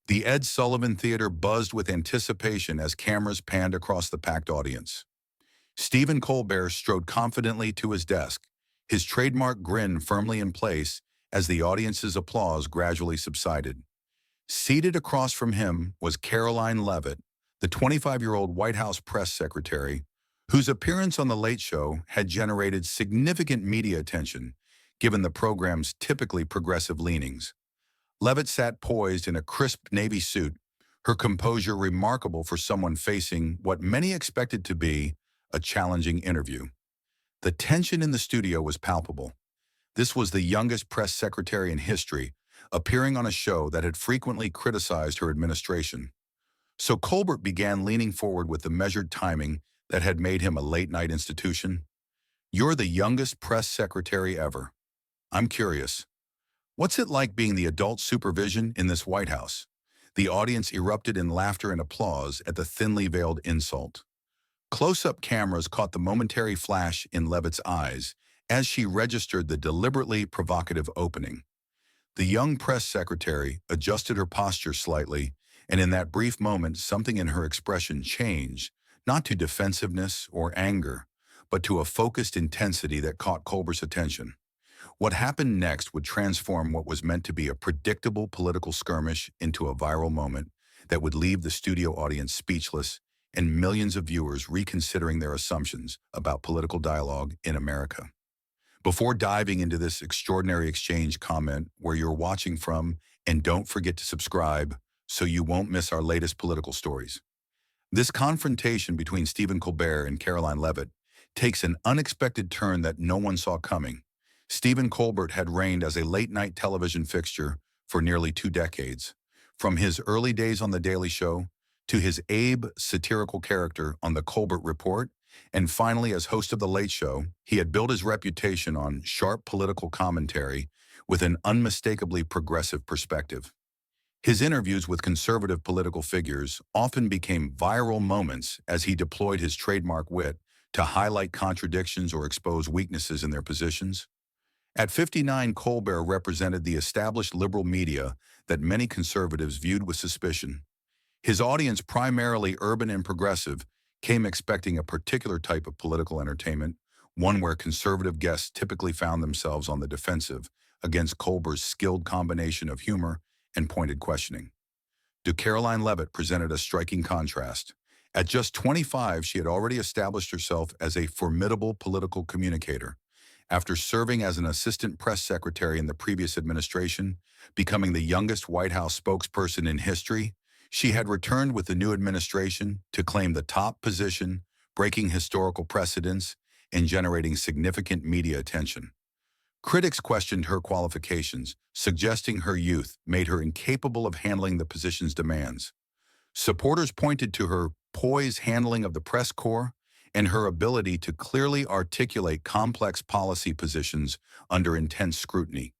The Ed Sullivan Theater buzzed with anticipation as cameras panned across the packed audience. Stephen Colbert strode confidently to his desk, his trademark grin firmly in place as the audience's applause gradually subsided. Seated across from him was Karoline Leavitt, the 25-year-old White House press secretary, whose appearance on The Late Show had generated significant media attention, given the program's typically progressive leanings. Leavitt sat poised in a crisp navy suit, her composure remarkable for someone facing what many expected to be a challenging interview. The tension in the studio was palpable. This was the youngest press secretary in history, appearing on a show that had frequently criticized her administration. So Colbert began leaning forward with the measured timing that had made him a late-night institution. "You're the youngest press secretary ever. I'm curious. What's it like being the adult supervision in this White House?" The audience erupted in laughter and applause at the thinly veiled insult. Close-up cameras caught the momentary flash in Leavitt's eyes as she registered the deliberately provocative opening. The young press secretary adjusted her posture slightly, and in that brief moment something in her expression changed, not to defensiveness or anger, but to a focused intensity that caught Colbert's attention. What happened next would transform what was meant to be a predictable political skirmish into a viral moment that would leave the studio audience speechless and millions of viewers reconsidering their assumptions about political dialogue in America. Before diving into this extraordinary exchange, comment where you're watching from, and don't forget to subscribe so you won't miss our latest political stories. This confrontation between Stephen Colbert and Karoline Leavitt takes an unexpected turn that no one saw coming. Stephen Colbert had reigned as a late-night television fixture for nearly 2 decades. From his early days on The Daily Show to his Abe satirical character on The Colbert Report, and finally as host of The Late Show, he had built his reputation on sharp political commentary with an unmistakably progressive perspective. His interviews with conservative political figures often became viral moments as he deployed his trademark wit to highlight contradictions or expose weaknesses in their positions. At 59, Colbert represented the established liberal media that many conservatives viewed with suspicion. His audience, primarily urban and progressive, came expecting a particular type of political entertainment, one where conservative guests typically found themselves on the defensive against Colbert's skilled combination of humor and pointed questioning. Karoline Leavitt presented a striking contrast. At just 25, she had already established herself as a formidable political communicator. After serving as an assistant press secretary in the previous administration, becoming the youngest White House spokesperson in history, she had returned with the new administration to claim the top position, breaking historical precedents and generating significant media attention. Critics questioned her qualifications, suggesting her youth made her incapable of handling the position's demands. Supporters pointed to her poised handling of the press corps and her ability to clearly articulate complex policy positions under intense scrutiny.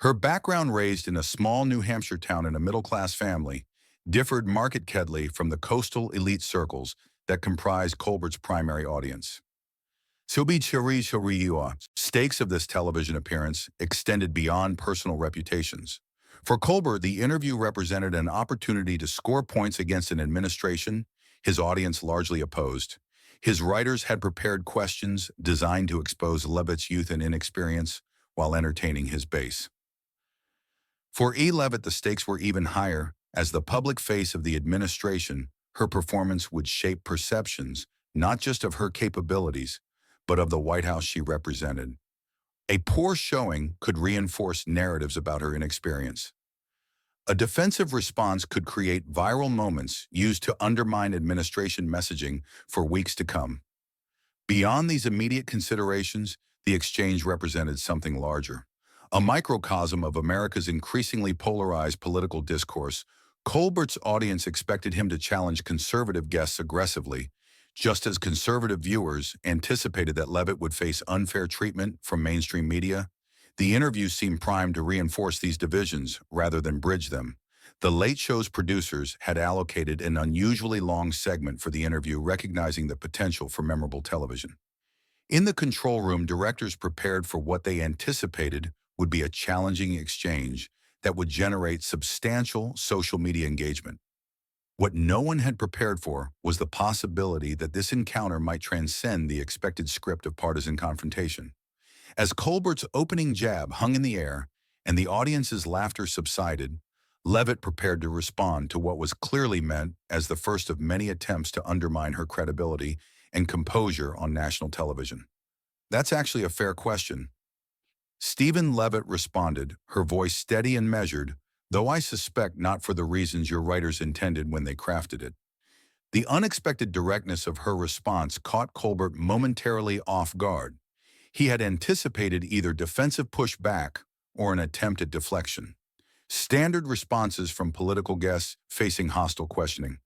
Her background, raised in a small New Hampshire town in a middle-class family, differed markedly from the coastal elite circles that comprised Colbert's primary audience. Stakes of this television appearance extended beyond personal reputations. For Colbert, the interview represented an opportunity to score points against an administration his audience largely opposed. His writers had prepared questions designed to expose Leavitt's youth and inexperience while entertaining his base. For Leavitt, the stakes were even higher. As the public face of the administration, her performance would shape perceptions not just of her capabilities, but of the White House she represented. A poor showing could reinforce narratives about her inexperience. A defensive response could create viral moments used to undermine administration messaging for weeks to come. Beyond these immediate considerations, the exchange represented something larger. A microcosm of America's increasingly polarized political discourse, Colbert's audience expected him to challenge conservative guests aggressively, just as conservative viewers anticipated that Leavitt would face unfair treatment from mainstream media. The interview seemed primed to reinforce these divisions rather than bridge them. The Late Show's producers had allocated an unusually long segment for the interview, recognizing the potential for memorable television. In the control room, directors prepared for what they anticipated would be a challenging exchange that would generate substantial social media engagement. What no one had prepared for was the possibility that this encounter might transcend the expected script of partisan confrontation. As Colbert's opening jab hung in the air and the audience's laughter subsided, Leavitt prepared to respond to what was clearly meant as the first of many attempts to undermine her credibility and composure on national television. That's actually a fair question. Stephen Leavitt responded, her voice steady and measured, though I suspect not for the reasons your writers intended when they crafted it. The unexpected directness of her response caught Colbert momentarily off guard. He had anticipated either defensive pushback or an attempt at deflection. Standard responses from political guests facing hostile questioning.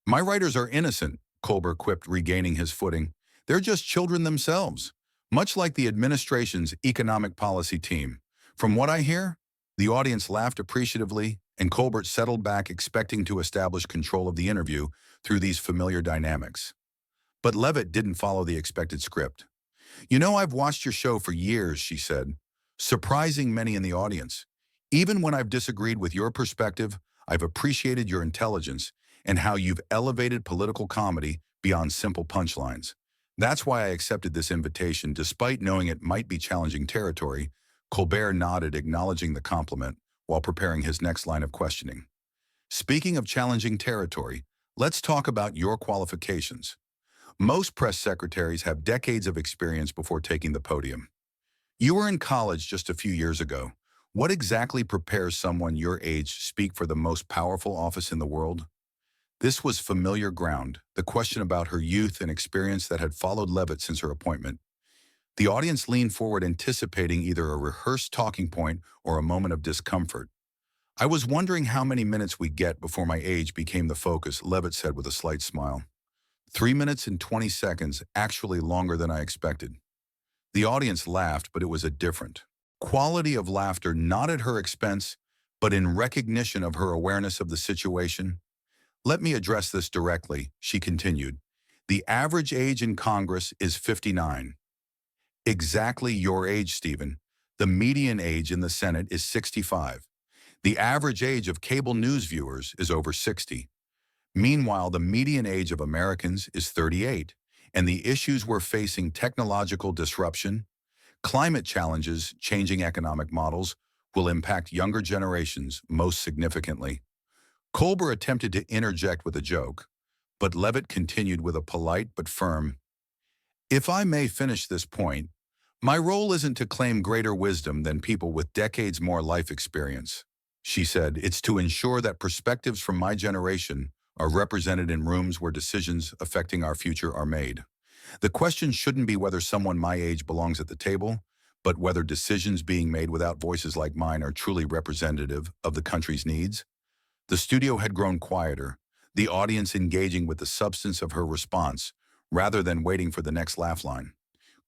My writers are innocent, Colbert quipped, regaining his footing. They're just children themselves, much like the administration's economic policy team. From what I hear, the audience laughed appreciatively, and Colbert settled back, expecting to establish control of the interview through these familiar dynamics. But Leavitt didn't follow the expected script. You know, I've watched your show for years, she said, surprising many in the audience. Even when I've disagreed with your perspective, I've appreciated your intelligence and how you've elevated political comedy beyond simple punchlines. That's why I accepted this invitation, despite knowing it might be challenging territory. Colbert nodded, acknowledging the compliment, while preparing his next line of questioning. Speaking of challenging territory, let's talk about your qualifications. Most press secretaries have decades of experience before taking the podium. You were in college just a few years ago. What exactly prepares someone your age to speak for the most powerful office in the world? This was familiar ground, the question about her youth and experience that had followed Leavitt since her appointment. The audience leaned forward, anticipating either a rehearsed talking point or a moment of discomfort. I was wondering how many minutes we'd get before my age became the focus, Leavitt said with a slight smile. 3 minutes and 20 seconds, actually longer than I expected. The audience laughed, but it was a different quality of laughter, not at her expense, but in recognition of her awareness of the situation. Let me address this directly, she continued. The average age in Congress is 59. Exactly your age, Stephen. The median age in the Senate is 65. The average age of cable news viewers is over 60. Meanwhile, the median age of Americans is 38, and the issues we're facing, technological disruption, climate challenges, changing economic models, will impact younger generations most significantly. Colbert attempted to interject with a joke, but Leavitt continued with a polite but firm, if I may finish this point, my role isn't to claim greater wisdom than people with decades more life experience. She said, it's to ensure that perspectives from my generation are represented in rooms where decisions affecting our future are made. The question shouldn't be whether someone my age belongs at the table, but whether decisions being made without voices like mine are truly representative of the country's needs. The studio had grown quieter, the audience engaging with the substance of her response, rather than waiting for the next laugh line.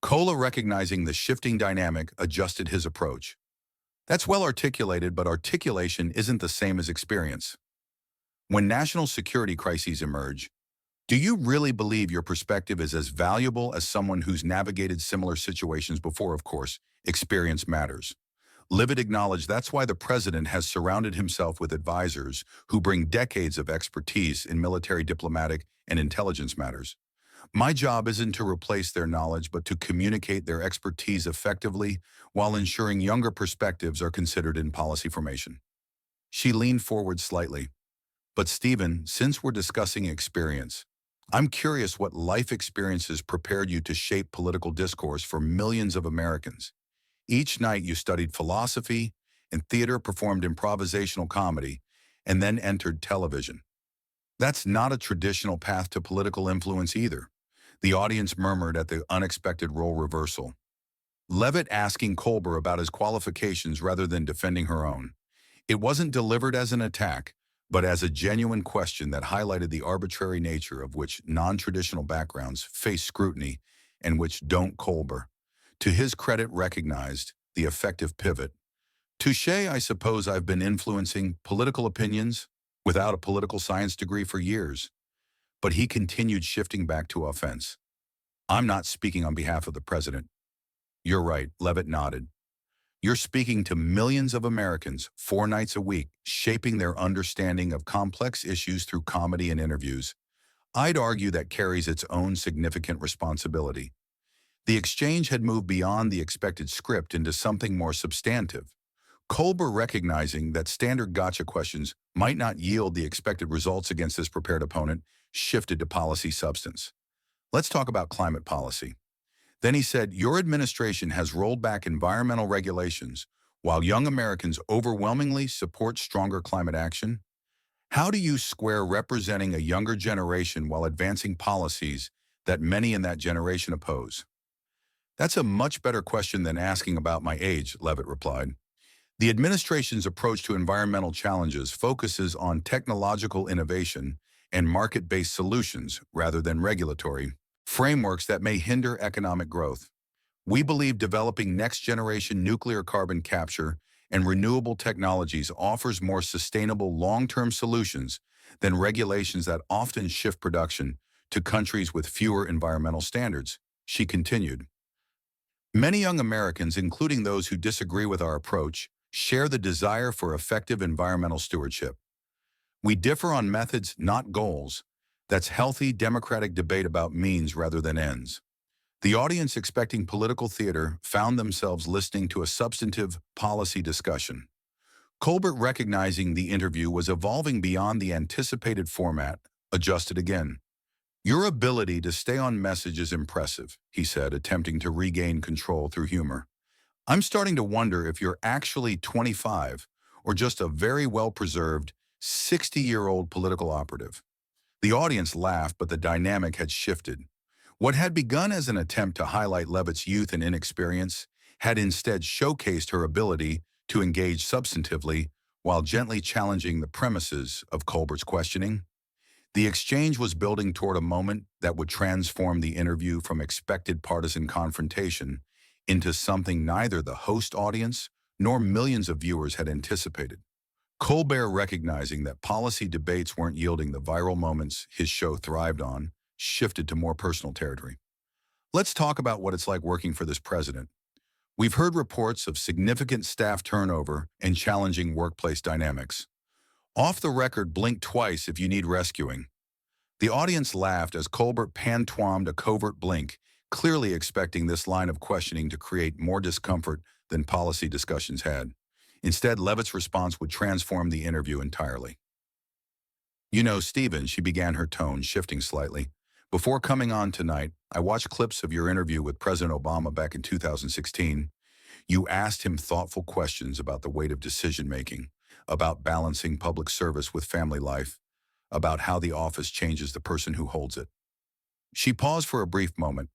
Cola, recognizing the shifting dynamic, adjusted his approach. That's well articulated, but articulation isn't the same as experience. When national security crises emerge, do you really believe your perspective is as valuable as someone who's navigated similar situations before? Of course, experience matters. Leavitt acknowledged that's why the president has surrounded himself with advisors who bring decades of expertise in military, diplomatic, and intelligence matters. My job isn't to replace their knowledge, but to communicate their expertise effectively while ensuring younger perspectives are considered in policy formation. She leaned forward slightly. But Stephen, since we're discussing experience, I'm curious what life experiences prepared you to shape political discourse for millions of Americans. Each night you studied philosophy and theater, performed improvisational comedy, and then entered television. That's not a traditional path to political influence either. The audience murmured at the unexpected role reversal. Leavitt asking Colbert about his qualifications rather than defending her own. It wasn't delivered as an attack, but as a genuine question that highlighted the arbitrary nature of which non-traditional backgrounds face scrutiny and which don't. Colbert, to his credit, recognized the effective pivot. Touché, I suppose I've been influencing political opinions without a political science degree for years. But he continued, shifting back to offense. I'm not speaking on behalf of the president. You're right, Leavitt nodded. You're speaking to millions of Americans 4 nights a week, shaping their understanding of complex issues through comedy and interviews. I'd argue that carries its own significant responsibility. The exchange had moved beyond the expected script into something more substantive. Colbert, recognizing that standard gotcha questions might not yield the expected results against his prepared opponent, shifted to policy substance. Let's talk about climate policy. Then he said, your administration has rolled back environmental regulations while young Americans overwhelmingly support stronger climate action. How do you square representing a younger generation while advancing policies that many in that generation oppose? That's a much better question than asking about my age, Leavitt replied. The administration's approach to environmental challenges focuses on technological innovation and market-based solutions rather than regulatory frameworks that may hinder economic growth. We believe developing next-generation nuclear carbon capture and renewable technologies offers more sustainable long-term solutions than regulations that often shift production to countries with fewer environmental standards, she continued. Many young Americans, including those who disagree with our approach, share the desire for effective environmental stewardship. We differ on methods, not goals. That's healthy democratic debate about means rather than ends. The audience, expecting political theater, found themselves listening to a substantive policy discussion. Colbert, recognizing the interview was evolving beyond the anticipated format, adjusted again. Your ability to stay on message is impressive, he said, attempting to regain control through humor. I'm starting to wonder if you're actually 25 or just a very well-preserved 60-year-old political operative. The audience laughed, but the dynamic had shifted. What had begun as an attempt to highlight Leavitt's youth and inexperience had instead showcased her ability to engage substantively while gently challenging the premises of Colbert's questioning. The exchange was building toward a moment that would transform the interview from expected partisan confrontation into something neither the host audience nor millions of viewers had anticipated. Colbert, recognizing that policy debates weren't yielding the viral moments his show thrived on, shifted to more personal territory. Let's talk about what it's like working for this president. We've heard reports of significant staff turnover and challenging workplace dynamics. Off the record, blink twice if you need rescuing. The audience laughed as Colbert pantomimed a covert blink, clearly expecting this line of questioning to create more discomfort than policy discussions had. Instead, Leavitt's response would transform the interview entirely. You know, Stephen, she began, her tone shifting slightly. Before coming on tonight, I watched clips of your interview with President Obama back in 2016. You asked him thoughtful questions about the weight of decision-making, about balancing public service with family life, about how the office changes the person who holds it. She paused for a brief moment.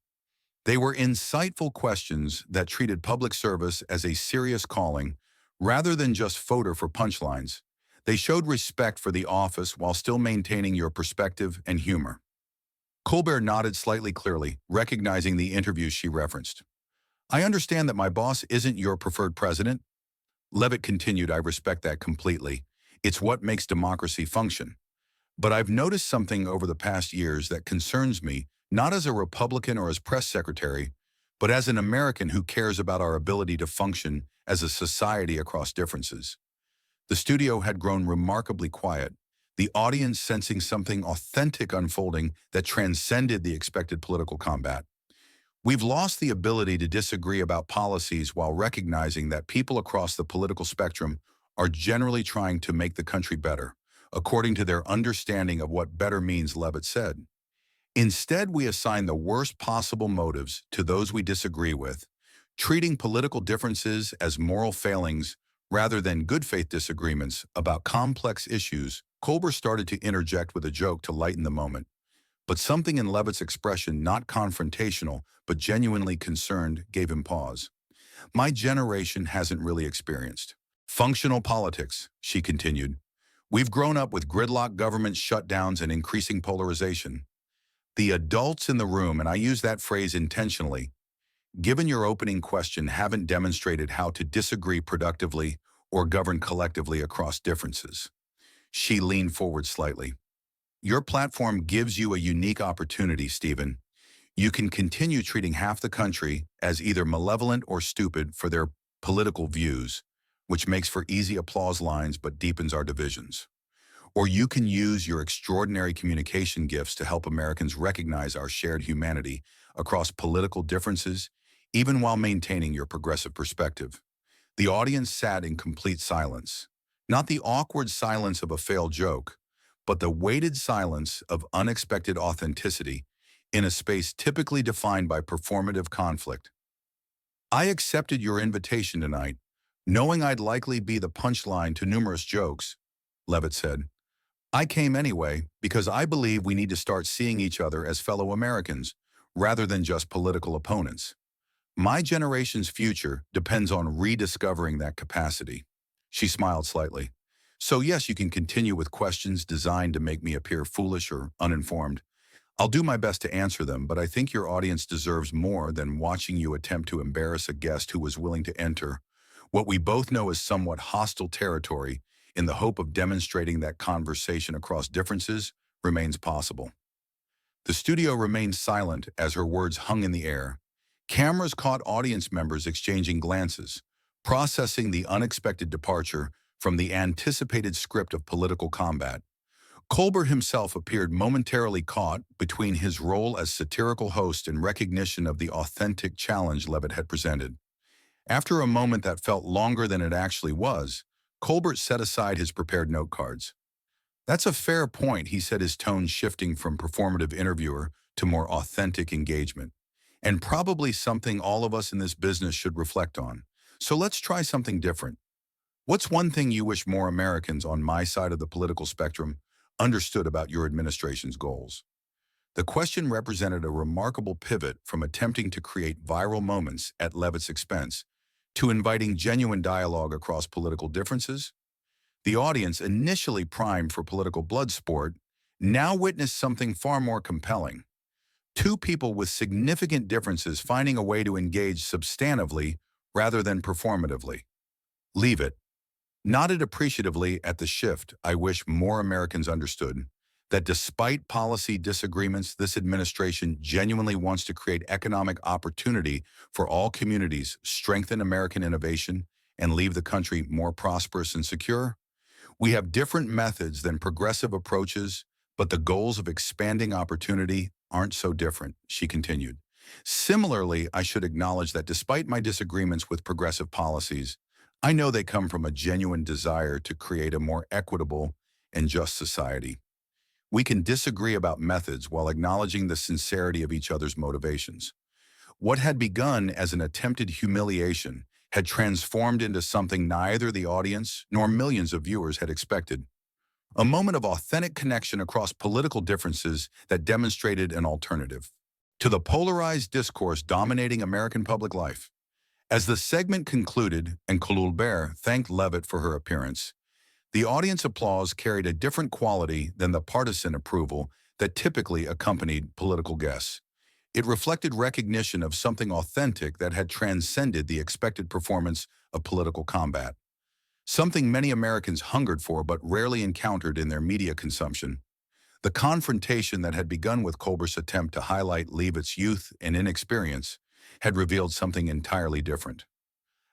They were insightful questions that treated public service as a serious calling rather than just fodder for punchlines. They showed respect for the office while still maintaining your perspective and humor. Colbert nodded slightly clearly, recognizing the interview she referenced. I understand that my boss isn't your preferred president. Leavitt continued, I respect that completely. It's what makes democracy function. But I've noticed something over the past years that concerns me, not as a Republican or as press secretary, but as an American who cares about our ability to function as a society across differences. The studio had grown remarkably quiet, the audience sensing something authentic unfolding that transcended the expected political combat. We've lost the ability to disagree about policies while recognizing that people across the political spectrum are generally trying to make the country better, according to their understanding of what better means, Leavitt said. Instead, we assign the worst possible motives to those we disagree with, treating political differences as moral failings rather than good faith disagreements about complex issues. Colbert started to interject with a joke to lighten the moment, but something in Leavitt's expression, not confrontational but genuinely concerned, gave him pause. My generation hasn't really experienced functional politics, she continued. We've grown up with gridlock government shutdowns and increasing polarization. The adults in the room, and I use that phrase intentionally, given your opening question, haven't demonstrated how to disagree productively or govern collectively across differences. She leaned forward slightly. Your platform gives you a unique opportunity, Stephen. You can continue treating half the country as either malevolent or stupid for their political views, which makes for easy applause lines but deepens our divisions. Or you can use your extraordinary communication gifts to help Americans recognize our shared humanity across political differences, even while maintaining your progressive perspective. The audience sat in complete silence. Not the awkward silence of a failed joke, but the weighted silence of unexpected authenticity in a space typically defined by performative conflict. I accepted your invitation tonight, knowing I'd likely be the punchline to numerous jokes, Leavitt said. I came anyway because I believe we need to start seeing each other as fellow Americans, rather than just political opponents. My generation's future depends on rediscovering that capacity. She smiled slightly. So yes, you can continue with questions designed to make me appear foolish or uninformed. I'll do my best to answer them, but I think your audience deserves more than watching you attempt to embarrass a guest who was willing to enter what we both know is somewhat hostile territory in the hope of demonstrating that conversation across differences remains possible. The studio remained silent as her words hung in the air. Cameras caught audience members exchanging glances, processing the unexpected departure from the anticipated script of political combat. Colbert himself appeared momentarily caught between his role as satirical host and recognition of the authentic challenge Leavitt had presented. After a moment that felt longer than it actually was, Colbert set aside his prepared note cards. That's a fair point, he said, his tone shifting from performative interviewer to more authentic engagement. And probably something all of us in this business should reflect on. So let's try something different. What's one thing you wish more Americans on my side of the political spectrum understood about your administration's goals? The question represented a remarkable pivot from attempting to create viral moments at Leavitt's expense to inviting genuine dialogue across political differences. The audience, initially primed for political blood sport, now witnessed something far more compelling. Two people with significant differences finding a way to engage substantively rather than performatively. Leavitt nodded appreciatively at the shift. I wish more Americans understood that despite policy disagreements, this administration genuinely wants to create economic opportunity for all communities, strengthen American innovation, and leave the country more prosperous and secure. We have different methods than progressive approaches, but the goals of expanding opportunity aren't so different, she continued. Similarly, I should acknowledge that despite my disagreements with progressive policies, I know they come from a genuine desire to create a more equitable and just society. We can disagree about methods while acknowledging the sincerity of each other's motivations. What had begun as an attempted humiliation had transformed into something neither the audience nor millions of viewers had expected. A moment of authentic connection across political differences that demonstrated an alternative to the polarized discourse dominating American public life. As the segment concluded and Colbert thanked Leavitt for her appearance, the audience applause carried a different quality than the partisan approval that typically accompanied political guests. It reflected recognition of something authentic that had transcended the expected performance of political combat, something many Americans hungered for but rarely encountered in their media consumption. The confrontation that had begun with Colbert's attempt to highlight Leavitt's youth and inexperience had revealed something entirely different.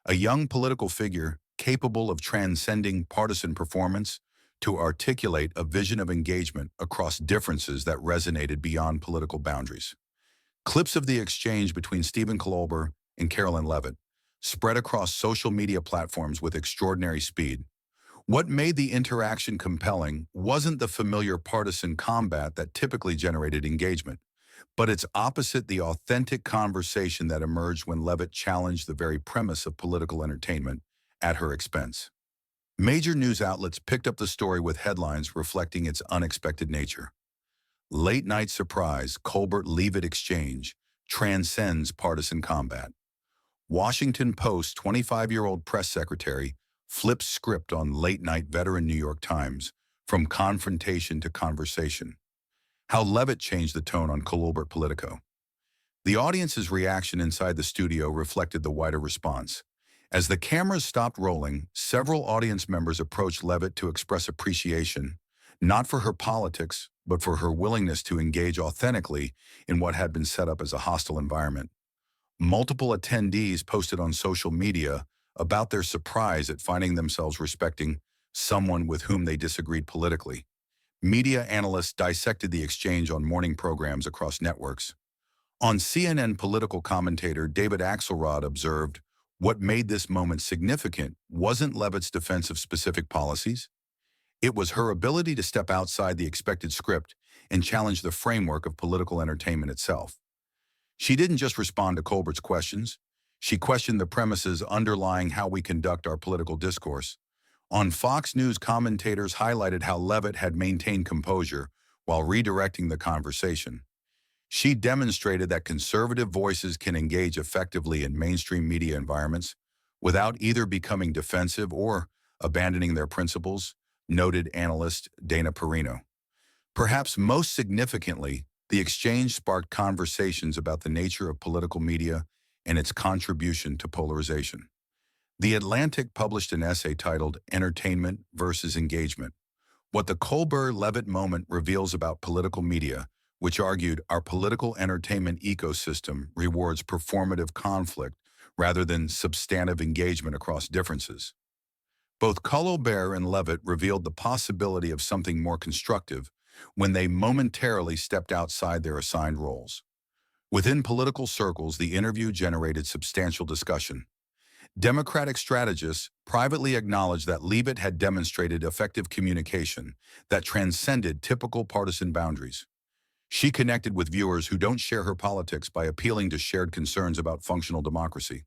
A young political figure capable of transcending partisan performance to articulate a vision of engagement across differences that resonated beyond political boundaries. Clips of the exchange between Stephen Colbert and Karoline Leavitt spread across social media platforms with extraordinary speed. What made the interaction compelling wasn't the familiar partisan combat that typically generated engagement, but its opposite, the authentic conversation that emerged when Leavitt challenged the very premise of political entertainment at her expense. Major news outlets picked up the story with headlines reflecting its unexpected nature. Late night surprise, Colbert-Leavitt exchange transcends partisan combat. Washington Post 25-year-old press secretary flips script on late-night veteran New York Times from confrontation to conversation. How Leavitt changed the tone on Colbert Politico. The audience's reaction inside the studio reflected the wider response. As the cameras stopped rolling, several audience members approached Leavitt to express appreciation, not for her politics, but for her willingness to engage authentically in what had been set up as a hostile environment. Multiple attendees posted on social media about their surprise at finding themselves respecting someone with whom they disagreed politically. Media analysts dissected the exchange on morning programs across networks. On CNN, political commentator David Axelrod observed, what made this moment significant wasn't Leavitt's defense of specific policies. It was her ability to step outside the expected script and challenge the framework of political entertainment itself. She didn't just respond to Colbert's questions. She questioned the premises underlying how we conduct our political discourse. On Fox News, commentators highlighted how Leavitt had maintained composure while redirecting the conversation. She demonstrated that conservative voices can engage effectively in mainstream media environments without either becoming defensive or abandoning their principles, noted analyst Dana Perino. Perhaps most significantly, the exchange sparked conversations about the nature of political media and its contribution to polarization. The Atlantic published an essay titled Entertainment versus Engagement, what the Colbert-Leavitt moment reveals about political media, which argued our political entertainment ecosystem rewards performative conflict rather than substantive engagement across differences. Both Colbert and Leavitt revealed the possibility of something more constructive when they momentarily stepped outside their assigned roles. Within political circles, the interview generated substantial discussion. Democratic strategists privately acknowledged that Leavitt had demonstrated effective communication that transcended typical partisan boundaries. She connected with viewers who don't share her politics by appealing to shared concerns about functional democracy.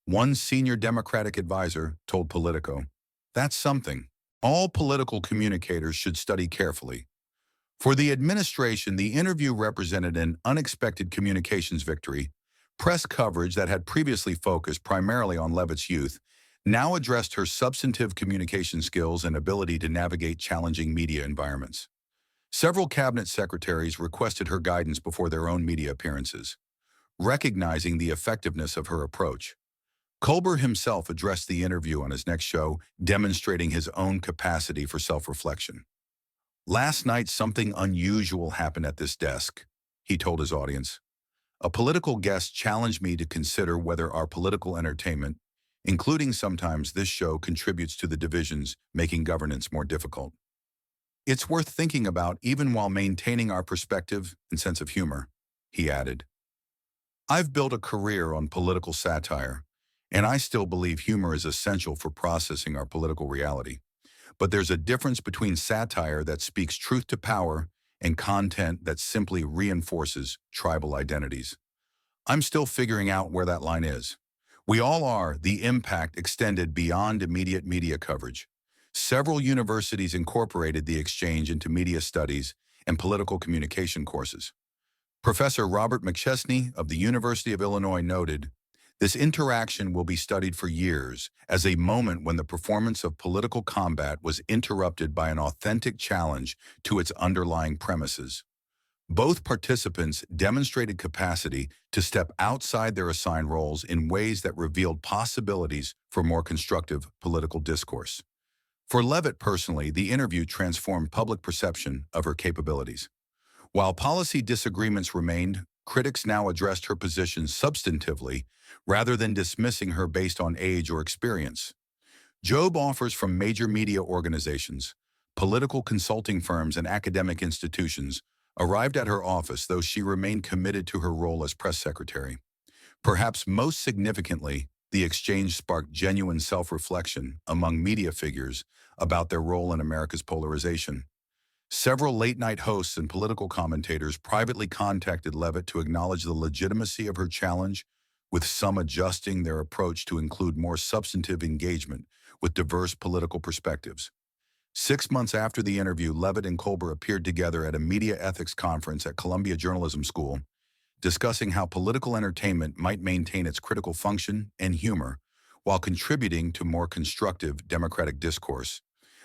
One senior Democratic advisor told Politico, "That's something all political communicators should study carefully." For the administration, the interview represented an unexpected communications victory. Press coverage that had previously focused primarily on Leavitt's youth now addressed her substantive communication skills and ability to navigate challenging media environments. Several cabinet secretaries requested her guidance before their own media appearances, recognizing the effectiveness of her approach. Colbert himself addressed the interview on his next show, demonstrating his own capacity for self-reflection. "Last night, something unusual happened at this desk," he told his audience. "A political guest challenged me to consider whether our political entertainment, including sometimes this show, contributes to the divisions making governance more difficult. It's worth thinking about even while maintaining our perspective and sense of humor," he added. "I've built a career on political satire, and I still believe humor is essential for processing our political reality. But there's a difference between satire that speaks truth to power and content that simply reinforces tribal identities. I'm still figuring out where that line is. We all are. The impact extended beyond immediate media coverage. Several universities incorporated the exchange into media studies and political communication courses. Professor Robert McChesney of the University of Illinois noted, "This interaction will be studied for years as a moment when the performance of political combat was interrupted by an authentic challenge to its underlying premises." Both participants demonstrated capacity to step outside their assigned roles in ways that revealed possibilities for more constructive political discourse. For Leavitt personally, the interview transformed public perception of her capabilities. While policy disagreements remained, critics now addressed her position substantively rather than dismissing her based on age or experience. Job offers from major media organizations, political consulting firms, and academic institutions arrived at her office, though she remained committed to her role as press secretary. Perhaps most significantly, the exchange sparked genuine self-reflection among media figures about their role in America's polarization. Several late-night hosts and political commentators privately contacted Leavitt to acknowledge the legitimacy of her challenge, with some adjusting their approach to include more substantive engagement with diverse political perspectives. 6 months after the interview, Leavitt and Colbert appeared together at a media ethics conference at Columbia Journalism School, discussing how political entertainment might maintain its critical function and humor while contributing to more constructive democratic discourse.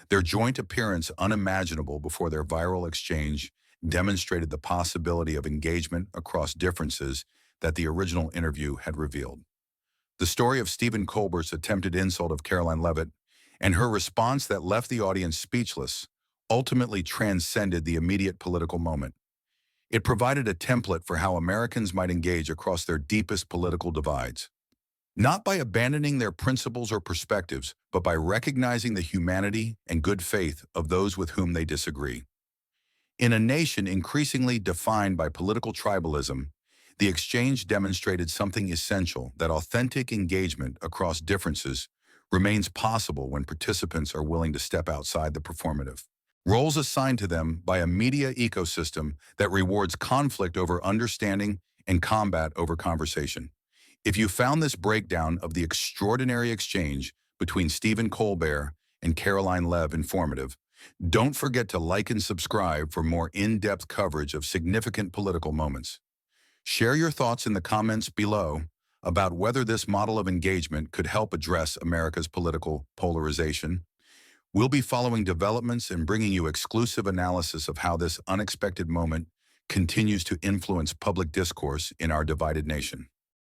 Their joint appearance, unimaginable before their viral exchange, demonstrated the possibility of engagement across differences that the original interview had revealed. The story of Stephen Colbert's attempted insult of Karoline Leavitt and her response that left the audience speechless ultimately transcended the immediate political moment. It provided a template for how Americans might engage across their deepest political divides. not by abandoning their principles or perspectives, but by recognizing the humanity and good faith of those with whom they disagree. In a nation increasingly defined by political tribalism, the exchange demonstrated something essential: that authentic engagement across differences remains possible when participants are willing to step outside the performative roles assigned to them by a media ecosystem that rewards conflict over understanding and combat over conversation. If you found this breakdown of the extraordinary exchange between Stephen Colbert and Karoline Leavitt informative, don't forget to like and subscribe for more in-depth coverage of significant political moments. Share your thoughts in the comments below about whether this model of engagement could help address America's political polarization. We'll be following developments and bringing you exclusive analysis of how this unexpected moment continues to influence public discourse in our divided nation.